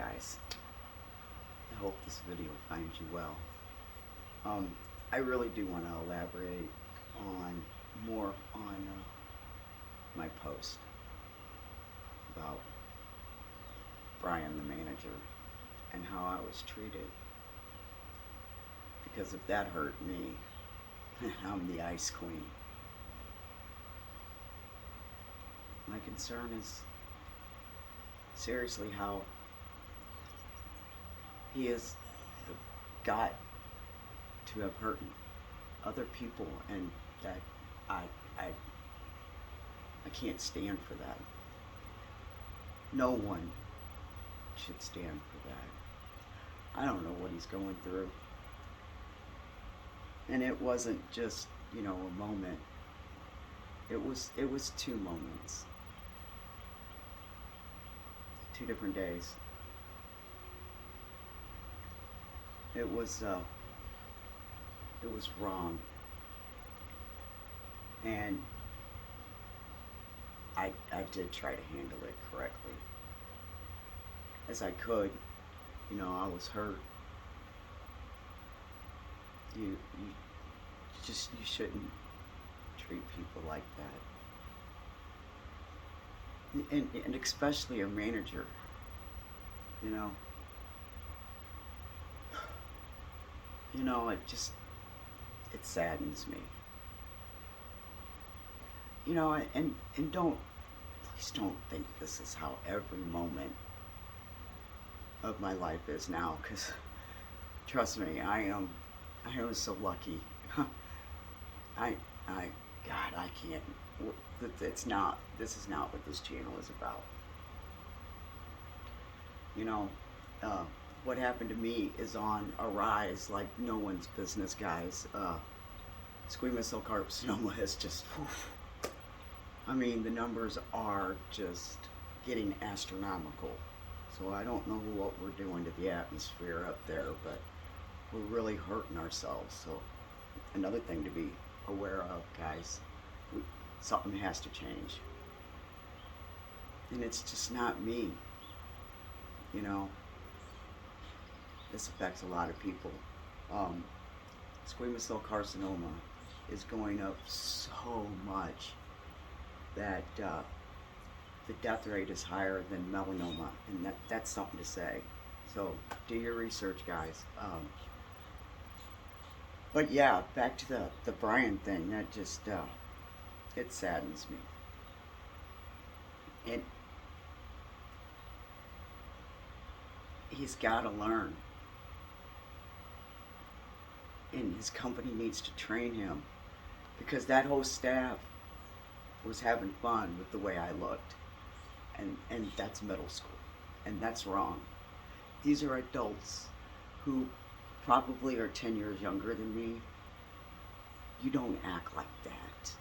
guys. I hope this video finds you well. I really do want to elaborate on more on my post about Brian the manager and how I was treated, because if that hurt me, I'm the ice queen. My concern is seriously how he has got to have hurt other people, and that I can't stand for that. No one should stand for that. I don't know what he's going through. And it wasn't just, a moment. It was 2 moments. 2 different days. It was wrong. And I did try to handle it correctly as I could. I was hurt. You shouldn't treat people like that. And especially a manager. It saddens me. And please don't think this is how every moment of my life is now, because trust me, I am so lucky. God, I can't, this is not what this channel is about. What happened to me is on a rise like no one's business, guys. Squamous cell carcinoma is just, the numbers are just getting astronomical. So I don't know what we're doing to the atmosphere up there, but we're really hurting ourselves. So another thing to be aware of, guys, something has to change. And it's just not me. This affects a lot of people. Squamous cell carcinoma is going up so much that the death rate is higher than melanoma, and that's something to say. So do your research, guys. But yeah, back to the Brian thing. That just it saddens me. And he's got to learn, and his company needs to train him, because that whole staff was having fun with the way I looked, and that's middle school, and that's wrong. These are adults who probably are 10 years younger than me. You don't act like that.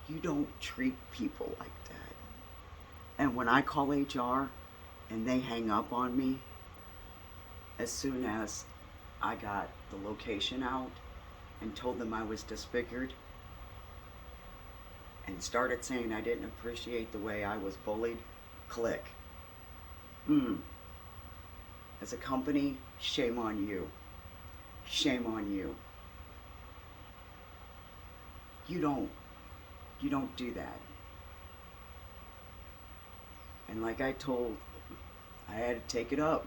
You don't treat people like that. And when I call HR and they hang up on me, as soon as I got the location out and told them I was disfigured and started saying I didn't appreciate the way I was bullied, click. As a company, shame on you. Shame on you. You don't do that. And like I had to take it up.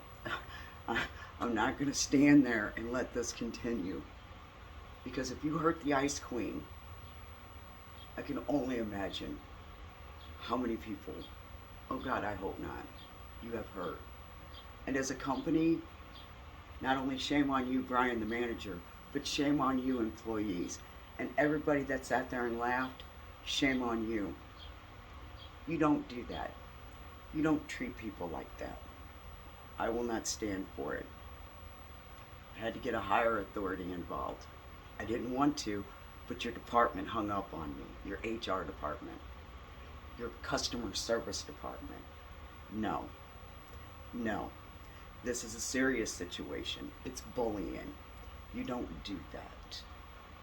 I'm not going to stand there and let this continue. Because if you hurt the Ice Queen, I can only imagine how many people, oh God, I hope not, you have hurt. And as a company, not only shame on you, Brian the manager, but shame on you, employees. And everybody that sat there and laughed, shame on you. You don't do that. You don't treat people like that. I will not stand for it. I had to get a higher authority involved. I didn't want to, but your department hung up on me. Your HR department. Your customer service department. No. No. This is a serious situation. It's bullying. You don't do that.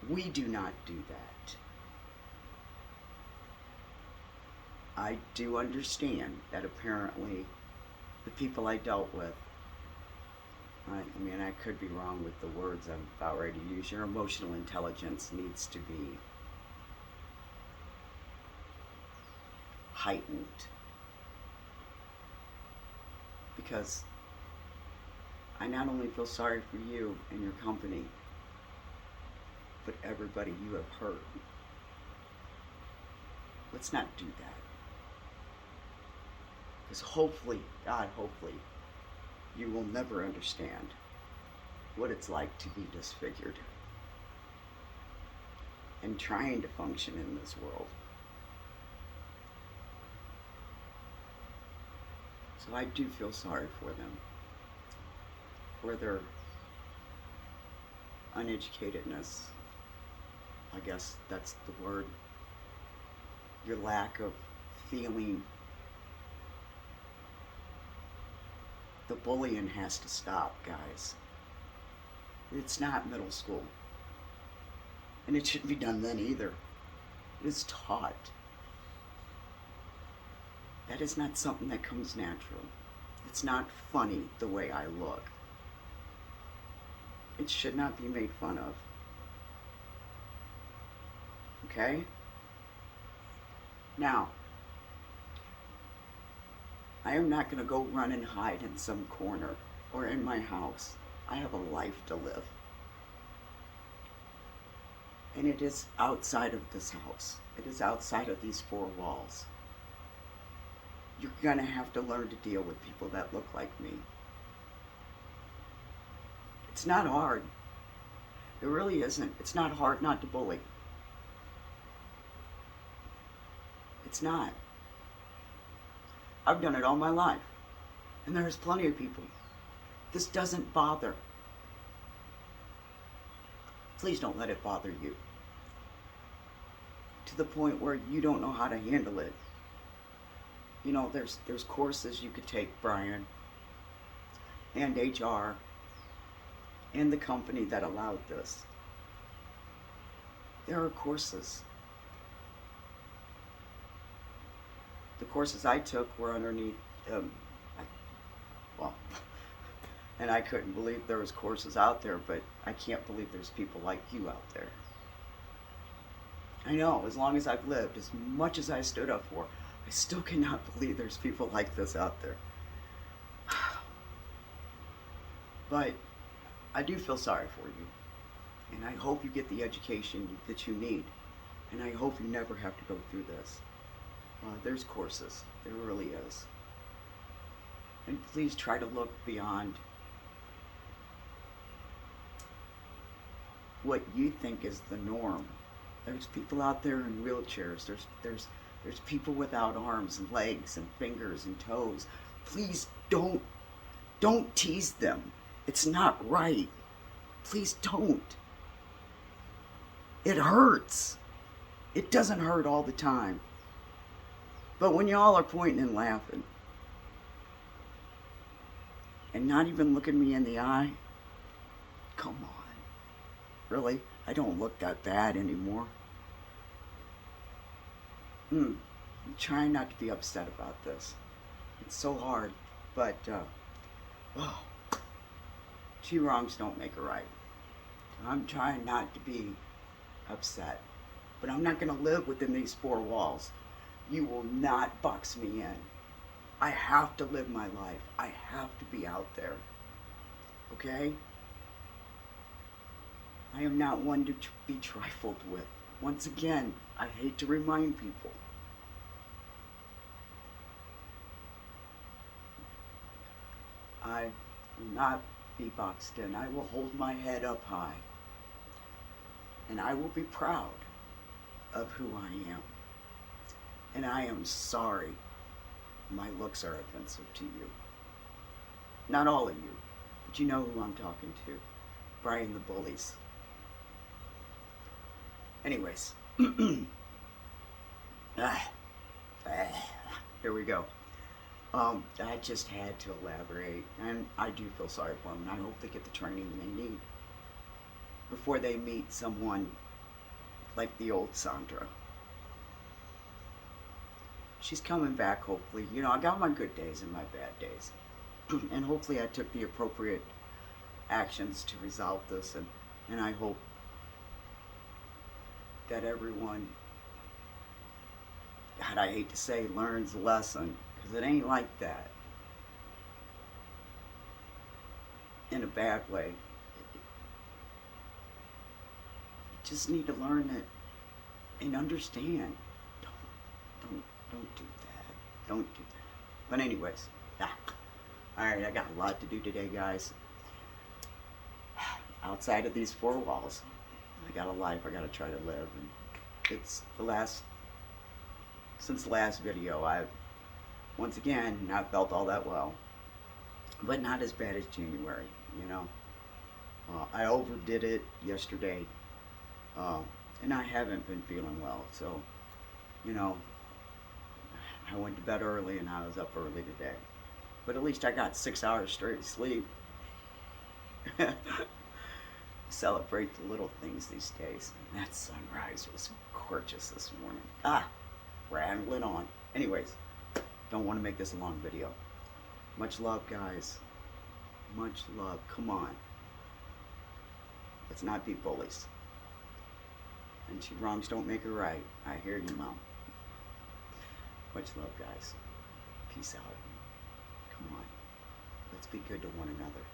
We do not do that. I do understand that apparently the people I dealt with. I mean, I could be wrong with the words I'm about ready to use. Your emotional intelligence needs to be heightened. Because I not only feel sorry for you and your company, but everybody you have hurt. Let's not do that. Because hopefully, God, hopefully, you will never understand what it's like to be disfigured and trying to function in this world. So I do feel sorry for them, for their uneducatedness. I guess that's the word. Your lack of feeling. The bullying has to stop, guys. It's not middle school. And it shouldn't be done then either. It is taught. That is not something that comes natural. It's not funny the way I look. It should not be made fun of. Okay? Now, I am not going to go run and hide in some corner or in my house. I have a life to live. And it is outside of this house. It is outside of these four walls. You're going to have to learn to deal with people that look like me. It's not hard. It really isn't. It's not hard not to bully. It's not. I've done it all my life. And there's plenty of people. This doesn't bother. Please don't let it bother you. To the point where you don't know how to handle it. You know, there's courses you could take, Brian, and HR, and the company that allowed this. There are courses. The courses I took were underneath, and I couldn't believe there was courses out there, but I can't believe there's people like you out there. I know, as long as I've lived, as much as I stood up for, I still cannot believe there's people like this out there. But I do feel sorry for you, and I hope you get the education that you need, and I hope you never have to go through this. There's courses. There really is. And please try to look beyond what you think is the norm. There's people out there in wheelchairs. There's people without arms and legs and fingers and toes. Please don't tease them. It's not right. Please don't. It hurts. It doesn't hurt all the time. But when y'all are pointing and laughing and not even looking me in the eye, come on. Really? I don't look that bad anymore. I'm trying not to be upset about this. It's so hard, but two wrongs don't make a right. I'm trying not to be upset, but I'm not going to live within these four walls. You will not box me in. I have to live my life. I have to be out there. Okay? I am not one to be trifled with. Once again, I hate to remind people. I will not be boxed in. I will hold my head up high. And I will be proud of who I am. And I am sorry my looks are offensive to you. Not all of you, but you know who I'm talking to. Brian the Bullies. Anyways. Here we go. I just had to elaborate, and I do feel sorry for them, and I hope they get the training they need before they meet someone like the old Sandra. She's coming back, hopefully. You know, I got my good days and my bad days. And hopefully I took the appropriate actions to resolve this, and I hope that everyone, God, I hate to say, learns a lesson, because it ain't like that in a bad way. You just need to learn that and understand. Don't do that. Don't do that. But anyways, alright, I got a lot to do today, guys. Outside of these four walls, I got a life I gotta try to live, and it's since the last video, I've once again not felt all that well, but not as bad as January, you know. I overdid it yesterday, and I haven't been feeling well, so, you know, I went to bed early and I was up early today. But at least I got 6 hours straight of sleep. Celebrate the little things these days. That sunrise was gorgeous this morning. Rambling on. Anyways, don't want to make this a long video. Much love, guys. Much love. Come on. Let's not be bullies. And two wrongs don't make a right. I hear you, Mom. Much love, guys. Peace out. Come on. Let's be good to one another.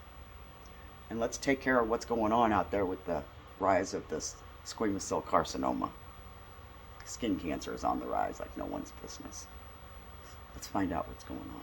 And let's take care of what's going on out there with the rise of this squamous cell carcinoma. Skin cancer is on the rise like no one's business. Let's find out what's going on.